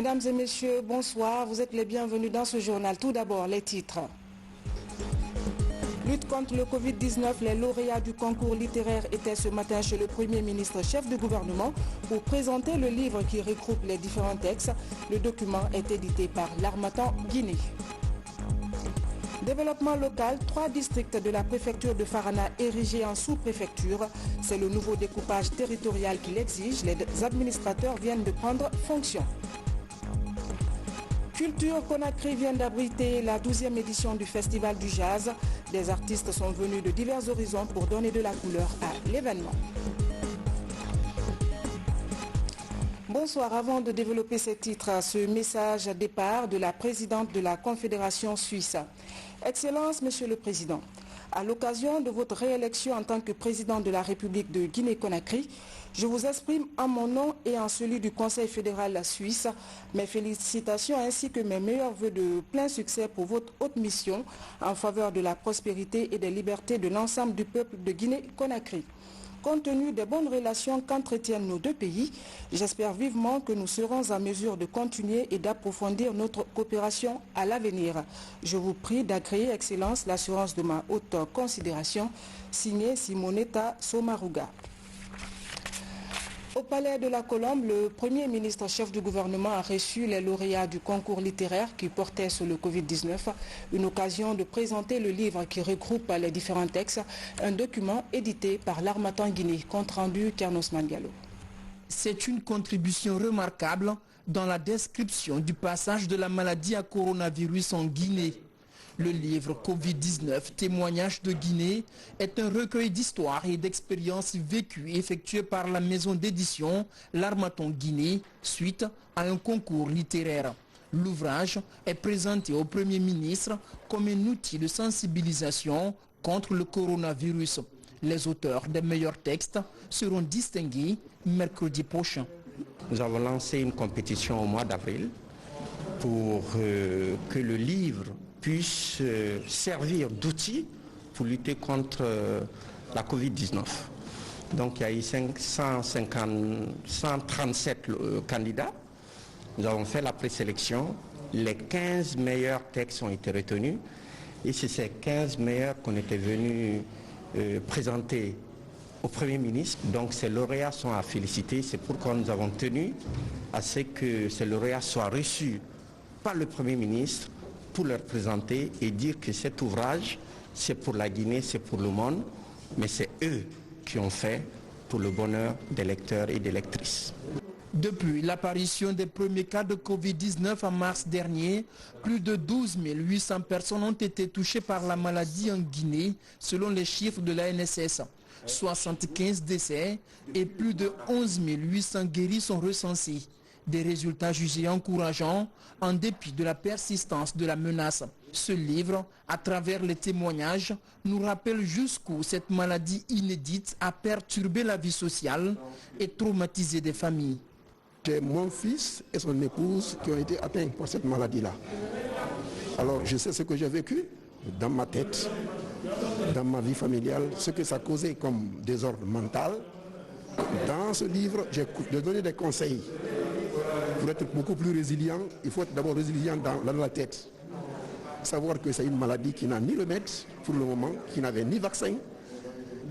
Mesdames et messieurs, bonsoir. Vous êtes les bienvenus dans ce journal. Tout d'abord, les titres. Lutte contre le Covid-19, les lauréats du concours littéraire étaient ce matin chez le Premier ministre chef du gouvernement pour présenter le livre qui regroupe les différents textes. Le document est édité par l'Harmattan Guinée. Développement local, 3 districts de la préfecture de Farana érigés en sous-préfecture. C'est le nouveau découpage territorial qui l'exige. Les administrateurs viennent de prendre fonction. Culture Conakry vient d'abriter la 12e édition du Festival du Jazz. Des artistes sont venus de divers horizons pour donner de la couleur à l'événement. Bonsoir. Avant de développer ces titres, ce message à départ de la présidente de la Confédération suisse. Excellence, Monsieur le Président, à l'occasion de votre réélection en tant que président de la République de Guinée-Conakry, je vous exprime en mon nom et en celui du Conseil fédéral suisse mes félicitations ainsi que mes meilleurs vœux de plein succès pour votre haute mission en faveur de la prospérité et des libertés de l'ensemble du peuple de Guinée-Conakry. Compte tenu des bonnes relations qu'entretiennent nos deux pays, j'espère vivement que nous serons en mesure de continuer et d'approfondir notre coopération à l'avenir. Je vous prie d'agréer, Excellence, l'assurance de ma haute considération, signé Simonetta Sommaruga. Au Palais de la Colombe, le Premier ministre chef du gouvernement a reçu les lauréats du concours littéraire qui portait sur le Covid-19, une occasion de présenter le livre qui regroupe les différents textes, un document édité par l'Harmattan Guinée, compte rendu Kernos Mangalo. C'est une contribution remarquable dans la description du passage de la maladie à coronavirus en Guinée. Le livre Covid-19, témoignages de Guinée, est un recueil d'histoires et d'expériences vécues effectuées par la maison d'édition l'Harmattan Guinée suite à un concours littéraire. L'ouvrage est présenté au Premier ministre comme un outil de sensibilisation contre le coronavirus. Les auteurs des meilleurs textes seront distingués mercredi prochain. Nous avons lancé une compétition au mois d'avril pour que le livre puisse servir d'outil pour lutter contre la Covid-19. Donc il y a eu 137 candidats. Nous avons fait la présélection. Les 15 meilleurs textes ont été retenus. Et c'est ces 15 meilleurs qu'on était venus présenter au Premier ministre. Donc ces lauréats sont à féliciter. C'est pourquoi nous avons tenu à ce que ces lauréats soient reçus par le Premier ministre pour leur présenter et dire que cet ouvrage, c'est pour la Guinée, c'est pour le monde, mais c'est eux qui ont fait pour le bonheur des lecteurs et des lectrices. Depuis l'apparition des premiers cas de Covid-19 en mars dernier, plus de 12 800 personnes ont été touchées par la maladie en Guinée, selon les chiffres de la NSS. 75 décès et plus de 11 800 guéris sont recensés. Des résultats jugés encourageants en dépit de la persistance de la menace. Ce livre, à travers les témoignages, nous rappelle jusqu'où cette maladie inédite a perturbé la vie sociale et traumatisé des familles. J'ai mon fils et son épouse qui ont été atteints par cette maladie-là. Alors je sais ce que j'ai vécu dans ma tête, dans ma vie familiale, ce que ça causait comme désordre mental. Dans ce livre, j'ai donné des conseils. Pour être beaucoup plus résilient, il faut être d'abord résilient dans la tête. Savoir que c'est une maladie qui n'a ni remède pour le moment, qui n'avait ni vaccin.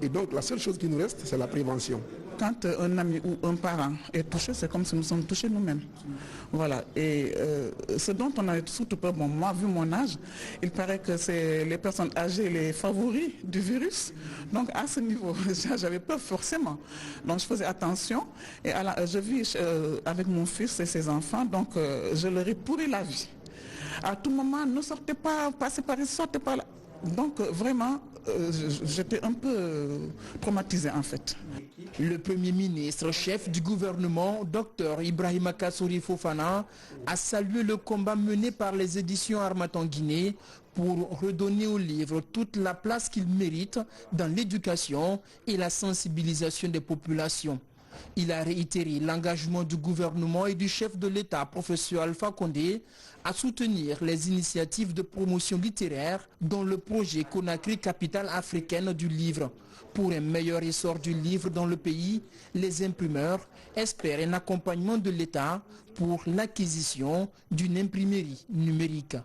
Et donc la seule chose qui nous reste, c'est la prévention. Quand un ami ou un parent est touché, c'est comme si nous sommes touchés nous-mêmes. Voilà. Et ce dont on a surtout peur, bon, moi, vu mon âge, il paraît que c'est les personnes âgées les favoris du virus. Donc à ce niveau, j'avais peur forcément. Donc je faisais attention. Et je vis avec mon fils et ses enfants, donc je leur ai pourri la vie. À tout moment, ne sortez pas, passez par ici, sortez par là. Donc vraiment, j'étais un peu traumatisé en fait. Le Premier ministre, chef du gouvernement, Dr Ibrahima Kassouri Fofana, a salué le combat mené par les éditions Harmattan Guinée pour redonner au livre toute la place qu'il mérite dans l'éducation et la sensibilisation des populations. Il a réitéré l'engagement du gouvernement et du chef de l'État, professeur Alpha Condé, à soutenir les initiatives de promotion littéraire dont le projet Conakry, capitale africaine du livre. Pour un meilleur essor du livre dans le pays, les imprimeurs espèrent un accompagnement de l'État pour l'acquisition d'une imprimerie numérique.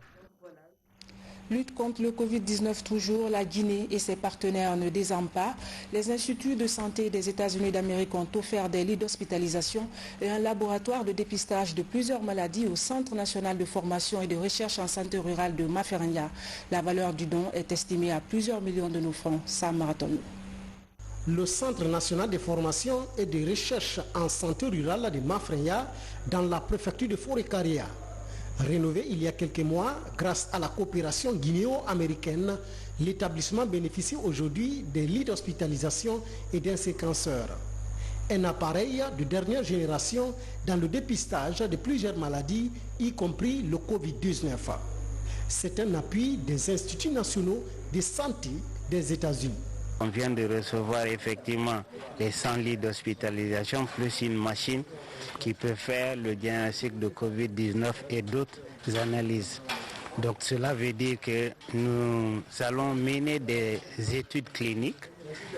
Lutte contre le Covid-19 toujours, la Guinée et ses partenaires ne désemparent pas. Les instituts de santé des États-Unis d'Amérique ont offert des lits d'hospitalisation et un laboratoire de dépistage de plusieurs maladies au Centre national de formation et de recherche en santé rurale de Mafrenya. La valeur du don est estimée à plusieurs millions de nos francs. Sam Marathon. Le Centre national de formation et de recherche en santé rurale de Mafrenya dans la préfecture de Forêt-Caria. Rénové il y a quelques mois, grâce à la coopération guinéo-américaine, l'établissement bénéficie aujourd'hui des lits d'hospitalisation et d'un séquenceur. Un appareil de dernière génération dans le dépistage de plusieurs maladies, y compris le Covid-19. C'est un appui des instituts nationaux de santé des États-Unis. On vient de recevoir effectivement les 100 lits d'hospitalisation plus une machine qui peut faire le diagnostic de Covid-19 et d'autres analyses. Donc cela veut dire que nous allons mener des études cliniques.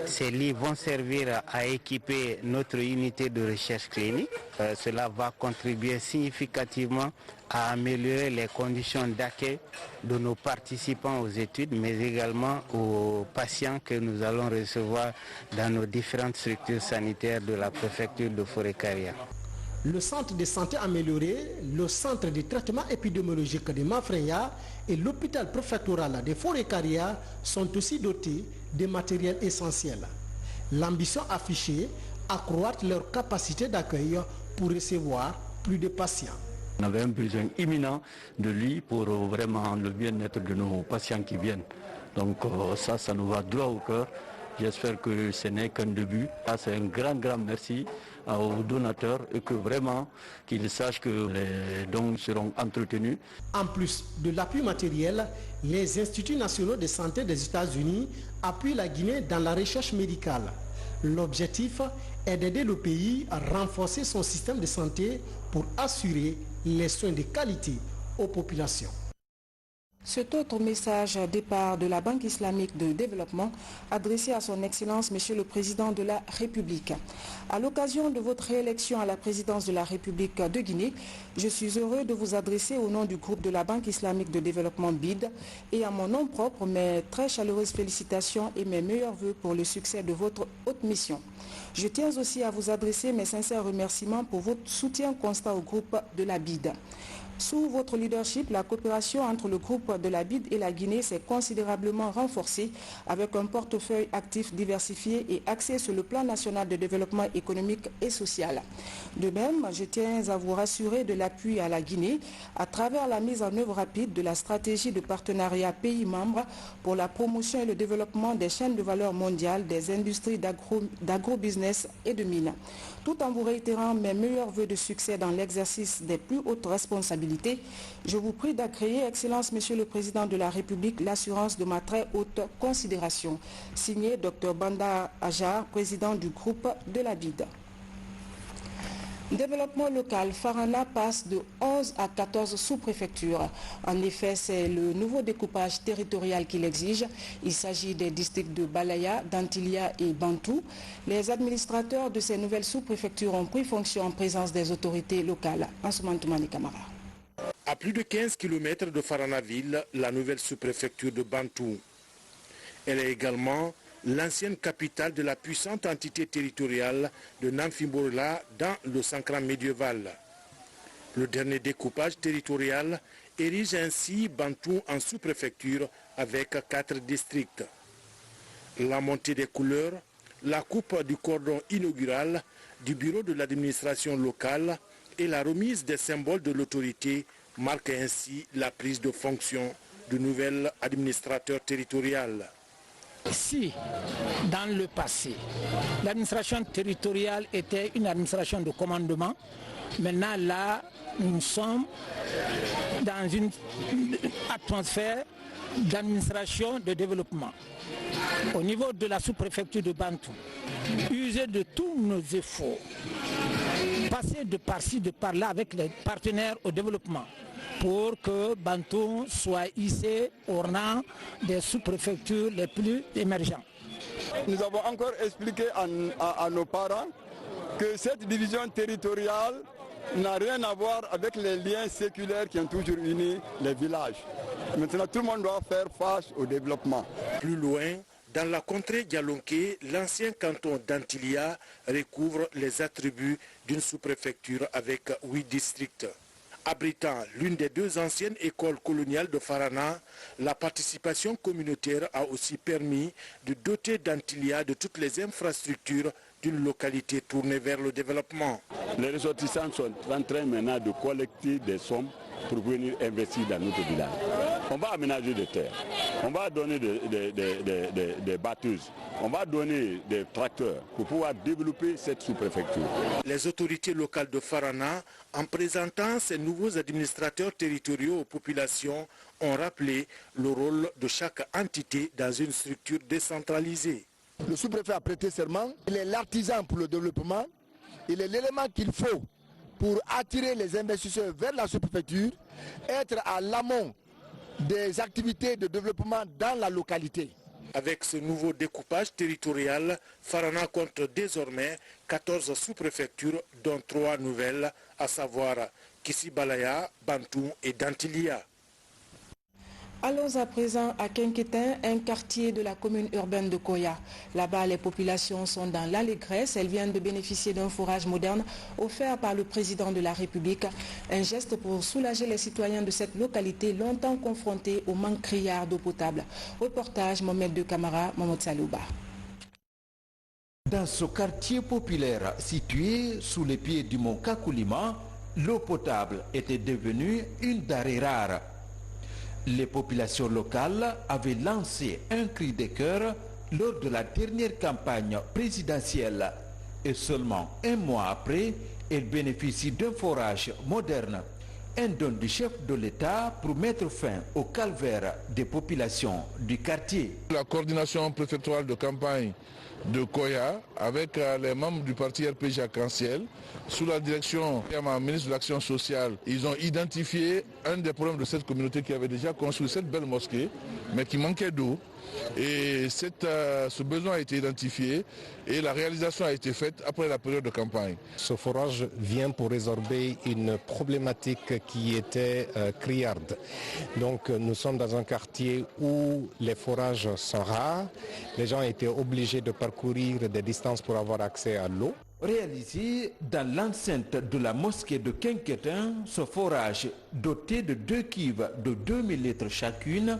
Ces lits vont servir à équiper notre unité de recherche clinique. Cela va contribuer significativement à améliorer les conditions d'accueil de nos participants aux études, mais également aux patients que nous allons recevoir dans nos différentes structures sanitaires de la préfecture de Forêt-Caria. Le centre de santé amélioré, le centre de traitement épidémiologique de Mafrenya et l'hôpital préfectoral de Forêt-Caria sont aussi dotés de matériel essentiel. L'ambition affichée, accroître leur capacité d'accueil pour recevoir plus de patients. On avait un besoin imminent de lui pour vraiment le bien-être de nos patients qui viennent. Donc ça nous va droit au cœur. J'espère que ce n'est qu'un début. C'est un grand merci aux donateurs et que vraiment qu'ils sachent que les dons seront entretenus. En plus de l'appui matériel, les instituts nationaux de santé des États-Unis appuient la Guinée dans la recherche médicale. L'objectif est d'aider le pays à renforcer son système de santé pour assurer les soins de qualité aux populations. Cet autre message départ de la Banque islamique de développement adressé à son Excellence Monsieur le Président de la République. À l'occasion de votre réélection à la présidence de la République de Guinée, je suis heureux de vous adresser au nom du groupe de la Banque islamique de développement BID et à mon nom propre mes très chaleureuses félicitations et mes meilleurs voeux pour le succès de votre haute mission. Je tiens aussi à vous adresser mes sincères remerciements pour votre soutien constant au groupe de la BID. Sous votre leadership, la coopération entre le groupe de la BID et la Guinée s'est considérablement renforcée avec un portefeuille actif diversifié et axé sur le plan national de développement économique et social. De même, je tiens à vous rassurer de l'appui à la Guinée à travers la mise en œuvre rapide de la stratégie de partenariat pays membres pour la promotion et le développement des chaînes de valeur mondiales des industries d'agrobusiness et de mines. Tout en vous réitérant mes meilleurs voeux de succès dans l'exercice des plus hautes responsabilités, je vous prie d'agréer, Excellence Monsieur le Président de la République, l'assurance de ma très haute considération. Signé Dr Banda Ajar, président du groupe de la BID. Développement local, Farana passe de 11 à 14 sous-préfectures. En effet, c'est le nouveau découpage territorial qu'il exige. Il s'agit des districts de Balaya, d'Antilia et Bantou. Les administrateurs de ces nouvelles sous-préfectures ont pris fonction en présence des autorités locales. Ansoumane Camara. À plus de 15 km de Faranaville, la nouvelle sous-préfecture de Bantou. Elle est également l'ancienne capitale de la puissante entité territoriale de Namfimborla dans le Sankran médiéval. Le dernier découpage territorial érige ainsi Bantou en sous-préfecture avec 4 districts. La montée des couleurs, la coupe du cordon inaugural du bureau de l'administration locale et la remise des symboles de l'autorité marquent ainsi la prise de fonction du nouvel administrateur territorial. Si, dans le passé, l'administration territoriale était une administration de commandement, Maintenant, là, nous sommes dans une atmosphère d'administration de développement. Au niveau de la sous-préfecture de Bantou, user de tous nos efforts, passer de par-ci, de par-là avec les partenaires au développement pour que Bantou soit hissé au rang des sous-préfectures les plus émergentes. Nous avons encore expliqué à nos parents que cette division territoriale n'a rien à voir avec les liens séculaires qui ont toujours uni les villages. Maintenant, tout le monde doit faire face au développement. Plus loin, dans la contrée Dialonké, l'ancien canton d'Antilia recouvre les attributs d'une sous-préfecture avec 8 districts. Abritant l'une des 2 anciennes écoles coloniales de Farana, la participation communautaire a aussi permis de doter d'Antilia de toutes les infrastructures d'une localité tournée vers le développement. Les ressortissants sont en train maintenant de collecter des sommes pour venir investir dans notre village. On va aménager des terres, on va donner des batteuses, on va donner des tracteurs pour pouvoir développer cette sous-préfecture. Les autorités locales de Farana, en présentant ces nouveaux administrateurs territoriaux aux populations, ont rappelé le rôle de chaque entité dans une structure décentralisée. Le sous-préfet a prêté serment, il est l'artisan pour le développement, il est l'élément qu'il faut pour attirer les investisseurs vers la sous-préfecture, être à l'amont des activités de développement dans la localité. Avec ce nouveau découpage territorial, Farana compte désormais 14 sous-préfectures, dont 3 nouvelles, à savoir Kisibalaya, Bantou et Dantilia. Allons à présent à Quinquetin, un quartier de la commune urbaine de Koya. Là-bas, les populations sont dans l'allégresse. Elles viennent de bénéficier d'un forage moderne offert par le président de la République. Un geste pour soulager les citoyens de cette localité longtemps confrontés au manque criard d'eau potable. Reportage Mohamed de Camara, Mohamed Salouba. Dans ce quartier populaire situé sous les pieds du mont Kakoulima, l'eau potable était devenue une denrée rare. Les populations locales avaient lancé un cri de cœur lors de la dernière campagne présidentielle. Et seulement un mois après, elles bénéficient d'un forage moderne. Un don du chef de l'État pour mettre fin au calvaire des populations du quartier. La coordination préfectorale de campagne de Koya, avec les membres du parti RPG Arc-en-Ciel, sous la direction de ma ministre de l'Action sociale, ils ont identifié un des problèmes de cette communauté qui avait déjà construit cette belle mosquée, mais qui manquait d'eau. Et ce besoin a été identifié et la réalisation a été faite après la période de campagne. Ce forage vient pour résorber une problématique qui était criarde. Donc nous sommes dans un quartier où les forages sont rares. Les gens étaient obligés de parcourir des distances pour avoir accès à l'eau. Réalisé dans l'enceinte de la mosquée de Quinquetin, ce forage doté de 2 cuves de 2000 litres chacune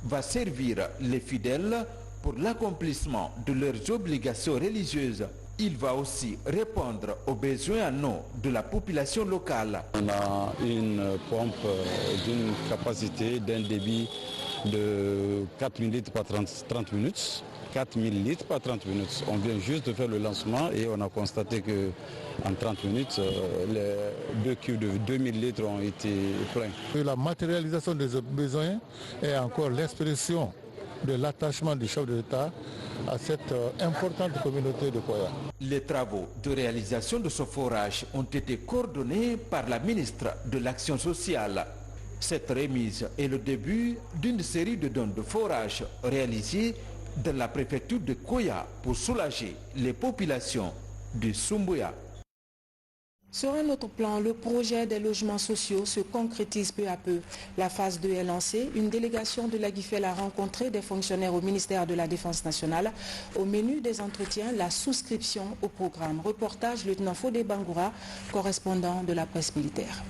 va servir les fidèles pour l'accomplissement de leurs obligations religieuses. Il va aussi répondre aux besoins en eau de la population locale. On a une pompe d'une capacité d'un débit de 4000 litres par 30 minutes. 4000 litres par 30 minutes. On vient juste de faire le lancement et on a constaté que en 30 minutes, les 2 cubes de 2000 litres ont été pleins. La matérialisation des besoins est encore l'expression de l'attachement du chef de l'État à cette importante communauté de Koya. Les travaux de réalisation de ce forage ont été coordonnés par la ministre de l'Action sociale. Cette remise est le début d'une série de dons de forage réalisés de la préfecture de Koya pour soulager les populations de Sumbuya. Sur un autre plan, le projet des logements sociaux se concrétise peu à peu. La phase 2 est lancée. Une délégation de l'Aguifel a rencontré des fonctionnaires au ministère de la Défense nationale. Au menu des entretiens, la souscription au programme. Reportage lieutenant Fodé Bangoura, correspondant de la presse militaire.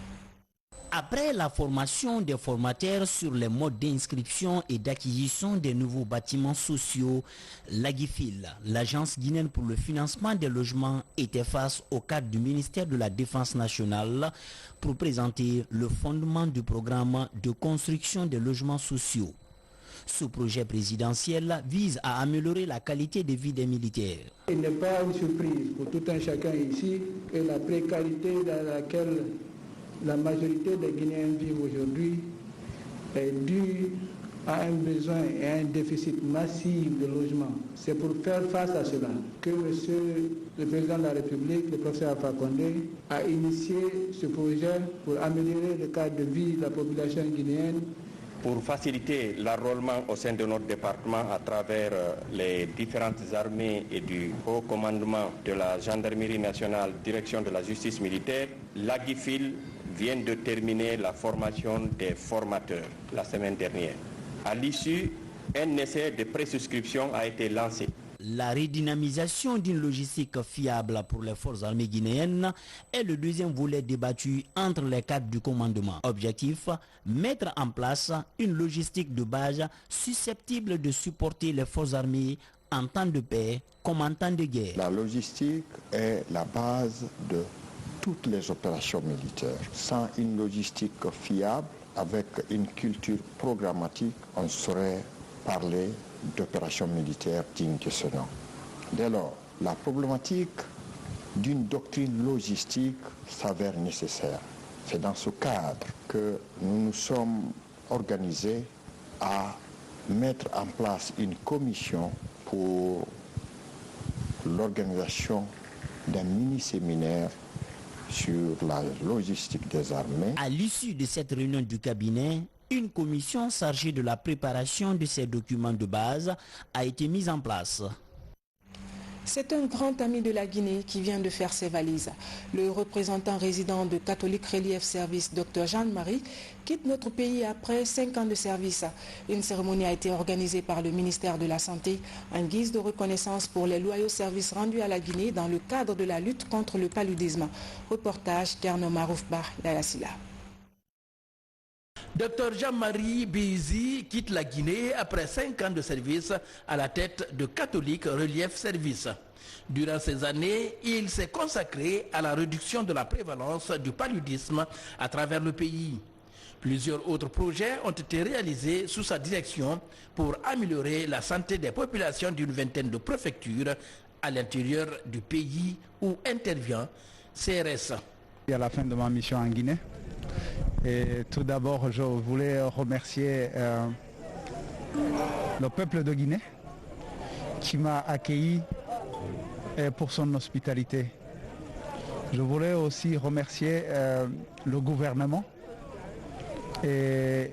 Après la formation des formateurs sur les modes d'inscription et d'acquisition des nouveaux bâtiments sociaux, l'Aguifil, l'agence guinéenne pour le financement des logements, était face au cadre du ministère de la Défense nationale pour présenter le fondement du programme de construction des logements sociaux. Ce projet présidentiel vise à améliorer la qualité de vie des militaires. Il n'est pas une surprise pour tout un chacun ici que la précarité dans laquelle la majorité des Guinéens vivent aujourd'hui est due à un besoin et à un déficit massif de logement. C'est pour faire face à cela que Monsieur le Président de la République, le professeur Alpha Condé, a initié ce projet pour améliorer le cadre de vie de la population guinéenne. Pour faciliter l'enrôlement au sein de notre département à travers les différentes armées et du haut commandement de la gendarmerie nationale, direction de la justice militaire, l'AGIFIL vient de terminer la formation des formateurs la semaine dernière. À l'issue, un essai de présouscription a été lancé. La redynamisation d'une logistique fiable pour les forces armées guinéennes est le deuxième volet débattu entre les cadres du commandement. Objectif, mettre en place une logistique de base susceptible de supporter les forces armées en temps de paix comme en temps de guerre. La logistique est la base de toutes les opérations militaires. Sans une logistique fiable, avec une culture programmatique, on saurait parler d'opérations militaires dignes de ce nom. Dès lors, la problématique d'une doctrine logistique s'avère nécessaire. C'est dans ce cadre que nous nous sommes organisés à mettre en place une commission pour l'organisation d'un mini-séminaire sur la logistique des armées. À l'issue de cette réunion du cabinet, une commission chargée de la préparation de ces documents de base a été mise en place. C'est un grand ami de la Guinée qui vient de faire ses valises. Le représentant résident de Catholic Relief Service, Dr Jean-Marie, quitte notre pays après 5 ans de service. Une cérémonie a été organisée par le ministère de la Santé en guise de reconnaissance pour les loyaux services rendus à la Guinée dans le cadre de la lutte contre le paludisme. Reportage Terno Maroufba Yayasila. Dr Jean-Marie Bizi quitte la Guinée après 5 ans de service à la tête de Catholic Relief Service. Durant ces années, il s'est consacré à la réduction de la prévalence du paludisme à travers le pays. Plusieurs autres projets ont été réalisés sous sa direction pour améliorer la santé des populations d'une vingtaine de préfectures à l'intérieur du pays où intervient CRS. À la fin de ma mission en Guinée, et tout d'abord, je voulais remercier le peuple de Guinée qui m'a accueilli pour son hospitalité. Je voulais aussi remercier le gouvernement et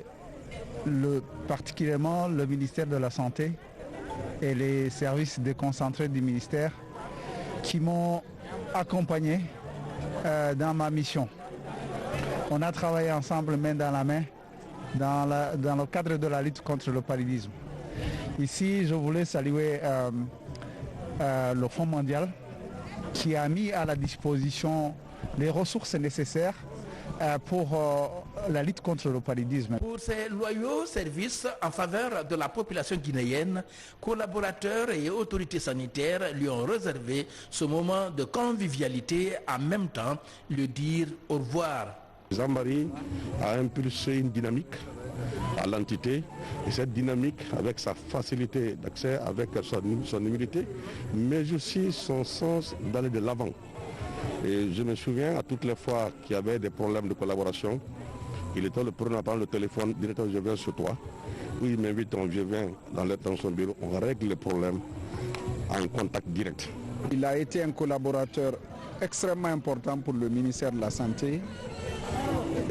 particulièrement le ministère de la Santé et les services déconcentrés du ministère qui m'ont accompagné dans ma mission. On a travaillé ensemble main dans la main dans le cadre de la lutte contre le paludisme. Ici, je voulais saluer le Fonds mondial qui a mis à la disposition les ressources nécessaires pour la lutte contre le paludisme. Pour ses loyaux services en faveur de la population guinéenne, collaborateurs et autorités sanitaires lui ont réservé ce moment de convivialité, en même temps lui dire au revoir. Jean-Marie a impulsé une dynamique à l'entité, et cette dynamique, avec sa facilité d'accès, avec son humilité, mais aussi son sens d'aller de l'avant. Et je me souviens à toutes les fois qu'il y avait des problèmes de collaboration, il était le premier à prendre le téléphone, directeur, je viens sur toi. Oui, il m'invite, je viens dans son bureau, on règle les problèmes en contact direct. Il a été un collaborateur extrêmement important pour le ministère de la Santé.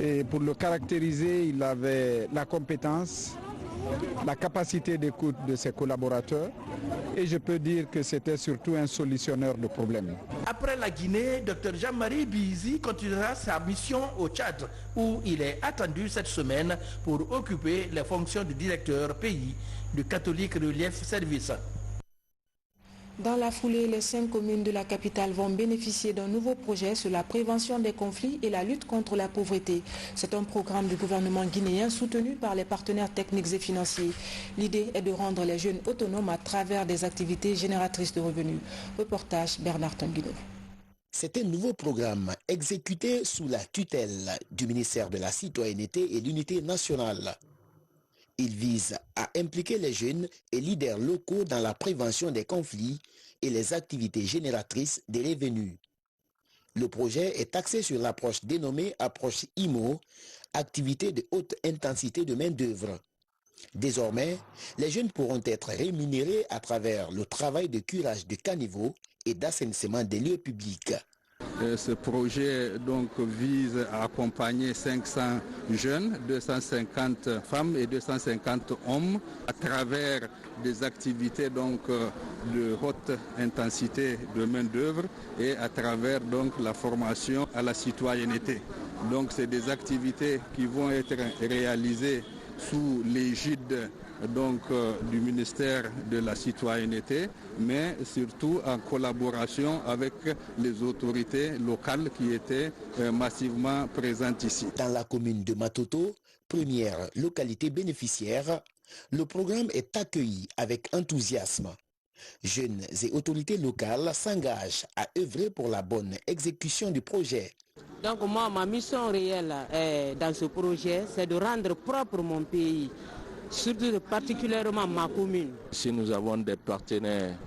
Et pour le caractériser, il avait la compétence, la capacité d'écoute de ses collaborateurs, et je peux dire que c'était surtout un solutionneur de problèmes. Après la Guinée, Dr Jean-Marie Bizi continuera sa mission au Tchad, où il est attendu cette semaine pour occuper les fonctions de directeur pays du Catholic Relief Service. Dans la foulée, les 5 communes de la capitale vont bénéficier d'un nouveau projet sur la prévention des conflits et la lutte contre la pauvreté. C'est un programme du gouvernement guinéen soutenu par les partenaires techniques et financiers. L'idée est de rendre les jeunes autonomes à travers des activités génératrices de revenus. Reportage Bernard Tanguino. C'est un nouveau programme exécuté sous la tutelle du ministère de la Citoyenneté et de l'Unité nationale. Il vise à impliquer les jeunes et leaders locaux dans la prévention des conflits et les activités génératrices des revenus. Le projet est axé sur l'approche dénommée approche IMO, activité de haute intensité de main-d'œuvre. Désormais, les jeunes pourront être rémunérés à travers le travail de curage de caniveaux et d'assainissement des lieux publics. Ce projet donc vise à accompagner 500 jeunes, 250 femmes et 250 hommes à travers des activités donc de haute intensité de main-d'œuvre et à travers donc la formation à la citoyenneté. Donc c'est des activités qui vont être réalisées sous l'égide donc du ministère de la Citoyenneté, mais surtout en collaboration avec les autorités locales qui étaient massivement présentes ici. Dans la commune de Matoto, première localité bénéficiaire, le programme est accueilli avec enthousiasme. Jeunes et autorités locales s'engagent à œuvrer pour la bonne exécution du projet. Donc moi, ma mission réelle dans ce projet, c'est de rendre propre mon pays, surtout particulièrement ma commune. Si nous avons des partenaires,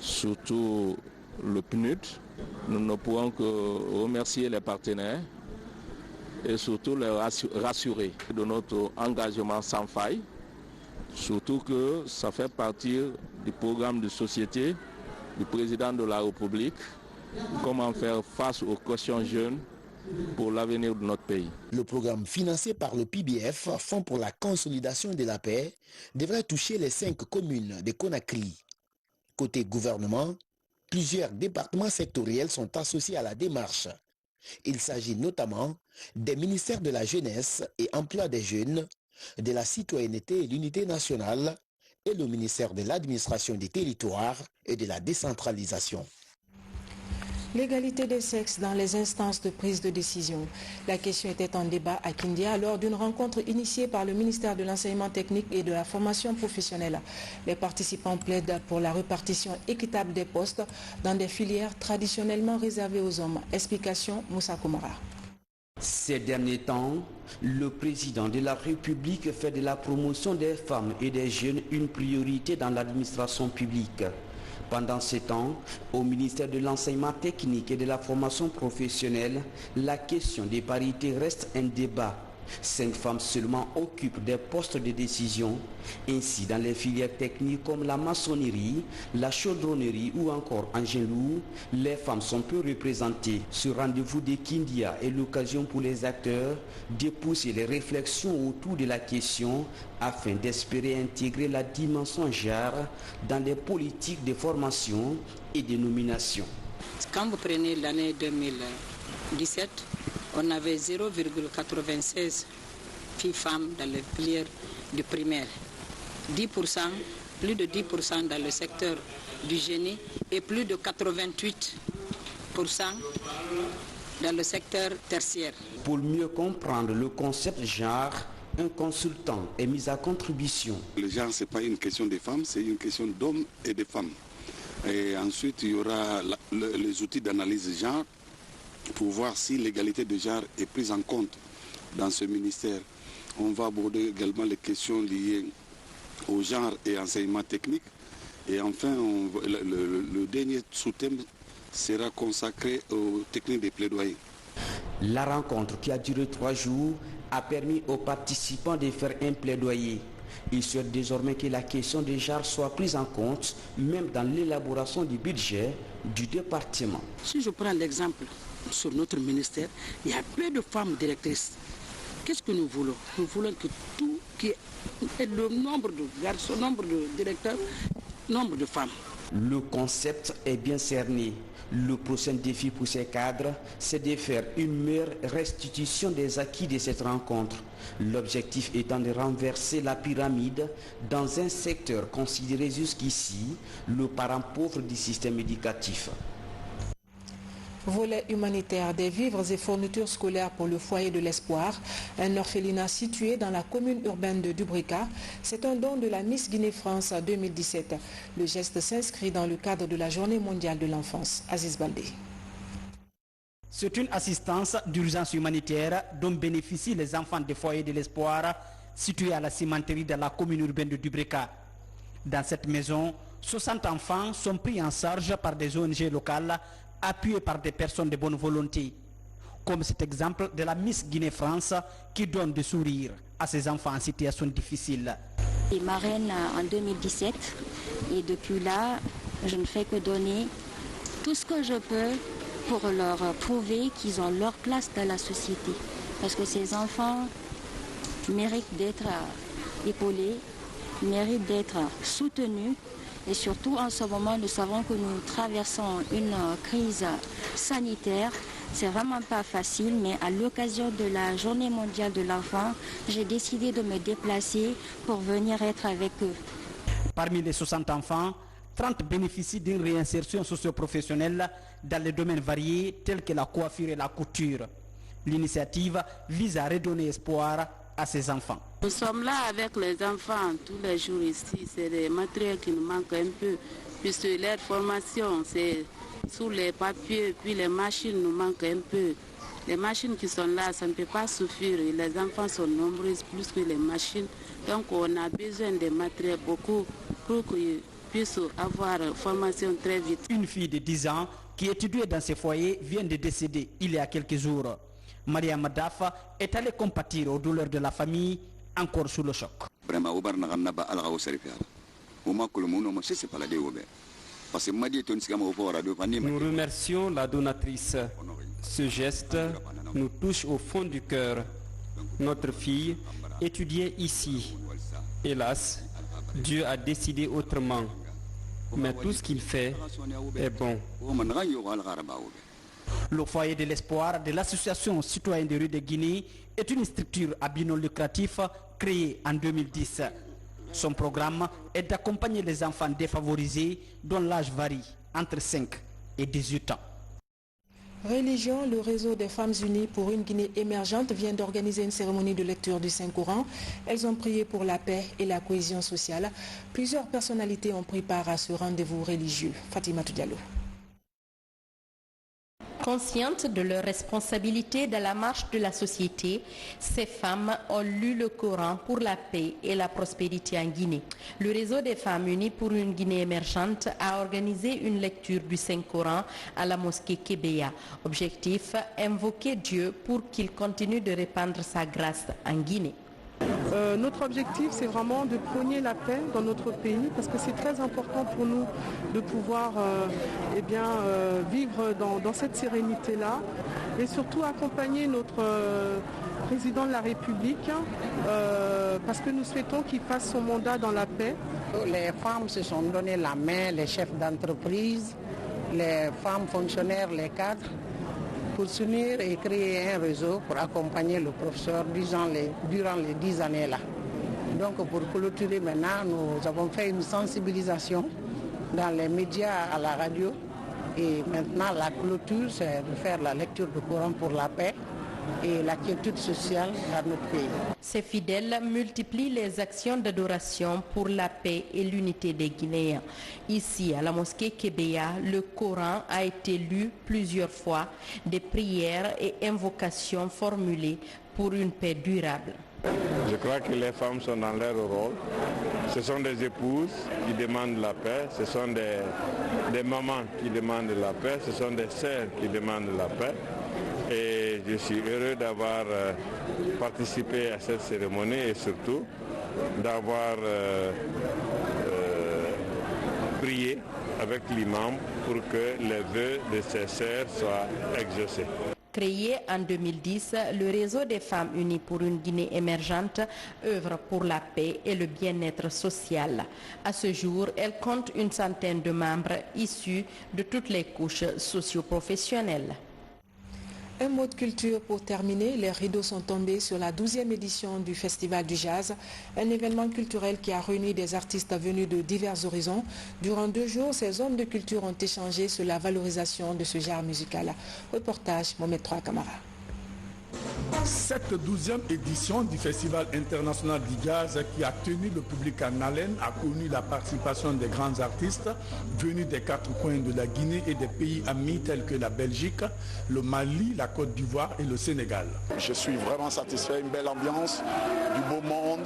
surtout le PNUD, nous ne pouvons que remercier les partenaires et surtout les rassurer de notre engagement sans faille, surtout que ça fait partie du programme de société du président de la République, comment faire face aux questions jeunes pour l'avenir de notre pays. Le programme financé par le PBF, Fonds pour la consolidation de la paix, devrait toucher les 5 communes de Conakry. Côté gouvernement, plusieurs départements sectoriels sont associés à la démarche. Il s'agit notamment des ministères de la jeunesse et emploi des jeunes, de la citoyenneté et l'unité nationale et le ministère de l'administration des territoires et de la décentralisation. L'égalité des sexes dans les instances de prise de décision. La question était en débat à Kindia lors d'une rencontre initiée par le ministère de l'Enseignement technique et de la formation professionnelle. Les participants plaident pour la répartition équitable des postes dans des filières traditionnellement réservées aux hommes. Explication Moussa Koumara. Ces derniers temps, le président de la République fait de la promotion des femmes et des jeunes une priorité dans l'administration publique. Pendant ce temps, au ministère de l'Enseignement technique et de la formation professionnelle, la question des parités reste un débat. 5 femmes seulement occupent des postes de décision. Ainsi, dans les filières techniques comme la maçonnerie, la chaudronnerie ou encore engin lourd, les femmes sont peu représentées. Ce rendez-vous de Kindia est l'occasion pour les acteurs de pousser les réflexions autour de la question afin d'espérer intégrer la dimension genre dans les politiques de formation et de nomination. Quand vous prenez l'année 2017, on avait 0,96 filles-femmes dans les filières du primaire, 10%, plus de 10% dans le secteur du génie et plus de 88% dans le secteur tertiaire. Pour mieux comprendre le concept genre, un consultant est mis à contribution. Le genre, ce n'est pas une question des femmes, c'est une question d'hommes et de femmes. Et ensuite, il y aura les outils d'analyse genre pour voir si l'égalité de genre est prise en compte dans ce ministère. On va aborder également les questions liées au genre et enseignement technique. Et enfin, le dernier sous-thème sera consacré aux techniques de plaidoyer. La rencontre qui a duré 3 jours a permis aux participants de faire un plaidoyer. Il souhaite désormais que la question des genres soit prise en compte, même dans l'élaboration du budget du département. Si je prends l'exemple sur notre ministère, il y a peu de femmes directrices. Qu'est-ce que nous voulons? Nous voulons que tout qui est le nombre de garçons, nombre de directeurs, nombre de femmes. Le concept est bien cerné. Le prochain défi pour ces cadres, c'est de faire une meilleure restitution des acquis de cette rencontre. L'objectif étant de renverser la pyramide dans un secteur considéré jusqu'ici le parent pauvre du système éducatif. Volet humanitaire des vivres et fournitures scolaires pour le foyer de l'espoir, un orphelinat situé dans la commune urbaine de Dubrika. C'est un don de la Miss Guinée-France 2017. Le geste s'inscrit dans le cadre de la Journée mondiale de l'enfance. Aziz Baldé. C'est une assistance d'urgence humanitaire dont bénéficient les enfants des foyers de l'espoir située à la cimenterie de la commune urbaine de Dubreka. Dans cette maison, 60 enfants sont pris en charge par des ONG locales appuyées par des personnes de bonne volonté. Comme cet exemple de la Miss Guinée-France qui donne des sourires à ses enfants en situation difficile. Je suis marraine en 2017 et depuis là, je ne fais que donner tout ce que je peux pour leur prouver qu'ils ont leur place dans la société. Parce que ces enfants méritent d'être épaulés, méritent d'être soutenus. Et surtout en ce moment, nous savons que nous traversons une crise sanitaire. C'est vraiment pas facile, mais à l'occasion de la Journée mondiale de l'enfant, j'ai décidé de me déplacer pour venir être avec eux. Parmi les 60 enfants, 30 bénéficient d'une réinsertion socio-professionnelle dans les domaines variés tels que la coiffure et la couture. L'initiative vise à redonner espoir à ces enfants. Nous sommes là avec les enfants tous les jours ici. C'est des matériels qui nous manquent un peu, puisque leur formation, c'est sous les papiers, puis les machines nous manquent un peu. Les machines qui sont là, ça ne peut pas suffire. Et les enfants sont nombreux plus que les machines. Donc on a besoin de matériels beaucoup pour qu'ils puissent avoir une formation très vite. Une fille de 10 ans qui étudiait dans ces foyers vient de décéder il y a quelques jours. Maria Madafa est allée compatir aux douleurs de la famille encore sous le choc. Nous remercions la donatrice. Ce geste nous touche au fond du cœur. Notre fille étudiait ici. Hélas, Dieu a décidé autrement. Mais tout ce qu'il fait est bon. Le foyer de l'espoir de l'association citoyenne des rues de Guinée est une structure à but non lucratif créée en 2010. Son programme est d'accompagner les enfants défavorisés dont l'âge varie entre 5 et 18 ans. Religion, le réseau des femmes unies pour une Guinée émergente vient d'organiser une cérémonie de lecture du Saint-Coran. Elles ont prié pour la paix et la cohésion sociale. Plusieurs personnalités ont pris part à ce rendez-vous religieux. Fatima Diallo. Conscientes de leurs responsabilités dans la marche de la société, ces femmes ont lu le Coran pour la paix et la prospérité en Guinée. Le réseau des femmes unies pour une Guinée émergente a organisé une lecture du Saint-Coran à la mosquée Kébeya. Objectif, invoquer Dieu pour qu'il continue de répandre sa grâce en Guinée. Notre objectif, c'est vraiment de prôner la paix dans notre pays parce que c'est très important pour nous de pouvoir vivre dans cette sérénité-là et surtout accompagner notre président de la République parce que nous souhaitons qu'il fasse son mandat dans la paix. Les femmes se sont donné la main, les chefs d'entreprise, les femmes fonctionnaires, les cadres, pour s'unir et créer un réseau pour accompagner le professeur durant les 10 années-là. Donc pour clôturer maintenant, nous avons fait une sensibilisation dans les médias, à la radio. Et maintenant la clôture, c'est de faire la lecture du Coran pour la paix et la quiétude sociale dans notre pays. Ces fidèles multiplient les actions d'adoration pour la paix et l'unité des Guinéens. Ici, à la mosquée Kébeya, le Coran a été lu plusieurs fois, des prières et invocations formulées pour une paix durable. Je crois que les femmes sont dans leur rôle. Ce sont des épouses qui demandent la paix, ce sont des mamans qui demandent la paix, ce sont des sœurs qui demandent la paix. Et je suis heureux d'avoir participé à cette cérémonie et surtout d'avoir prié avec l'imam pour que les vœux de ces sœurs soient exaucés. Créé en 2010, le réseau des femmes unies pour une Guinée émergente œuvre pour la paix et le bien-être social. À ce jour, elle compte une centaine de membres issus de toutes les couches socio-professionnelles. Un mot de culture pour terminer. Les rideaux sont tombés sur la 12e édition du Festival du Jazz, un événement culturel qui a réuni des artistes venus de divers horizons. Durant 2 jours, ces hommes de culture ont échangé sur la valorisation de ce genre musical. Reportage Mohamed Trois Camara. Cette 12e édition du Festival international du jazz qui a tenu le public en haleine a connu la participation des grands artistes venus des 4 coins de la Guinée et des pays amis tels que la Belgique, le Mali, la Côte d'Ivoire et le Sénégal. Je suis vraiment satisfait, une belle ambiance, du beau monde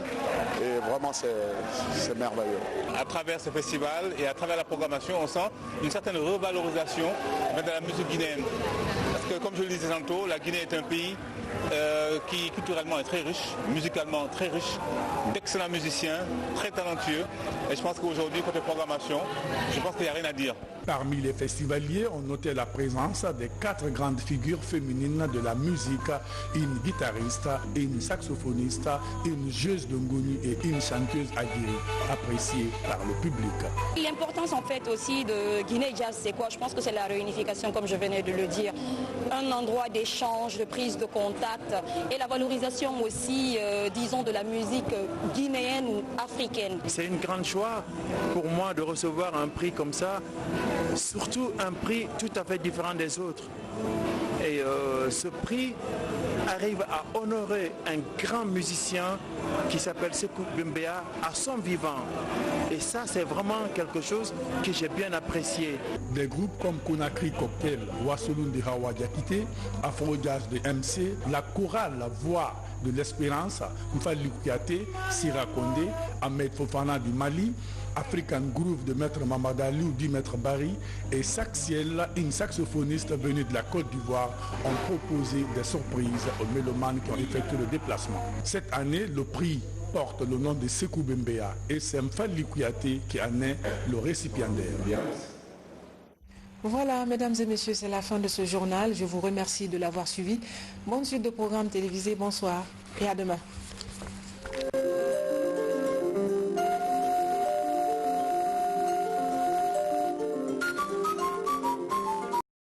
et vraiment c'est merveilleux. À travers ce festival et à travers la programmation, on sent une certaine revalorisation de la musique guinéenne. Parce que comme je le disais tantôt, la Guinée est un pays qui culturellement est très riche, musicalement très riche, d'excellents musiciens, très talentueux. Et je pense qu'aujourd'hui, côté programmation, je pense qu'il n'y a rien à dire. Parmi les festivaliers, on notait la présence des 4 grandes figures féminines de la musique, une guitariste, une saxophoniste, une joueuse de ngoni et une chanteuse aguerrie, appréciée par le public. L'importance en fait aussi de Guinée Jazz, c'est quoi? Je pense que c'est la réunification, comme je venais de le dire. Un endroit d'échange, de prise de contact et la valorisation aussi, disons, de la musique guinéenne ou africaine. C'est une grande joie pour moi de recevoir un prix comme ça, surtout un prix tout à fait différent des autres. Et ce prix arrive à honorer un grand musicien qui s'appelle Sékou Bembéa à son vivant. Et ça, c'est vraiment quelque chose que j'ai bien apprécié. Des groupes comme Conakry Cocktail, Wassolun de Hawa Diakité, Afro Jazz de MC, la chorale La Voix de l'Espérance, Mfali Kouyaté, Sira Kondé, Ahmed Fofana du Mali, African Groove de Maître Mamadalou du Maître Barry et Saxiel, une saxophoniste venue de la Côte d'Ivoire, ont proposé des surprises aux mélomanes qui ont effectué le déplacement. Cette année, le prix porte le nom de Sékou Bembéa et c'est Mfali Kouyaté qui en est le récipiendaire. Voilà, mesdames et messieurs, c'est la fin de ce journal. Je vous remercie de l'avoir suivi. Bonne suite de programmes télévisés. Bonsoir et à demain.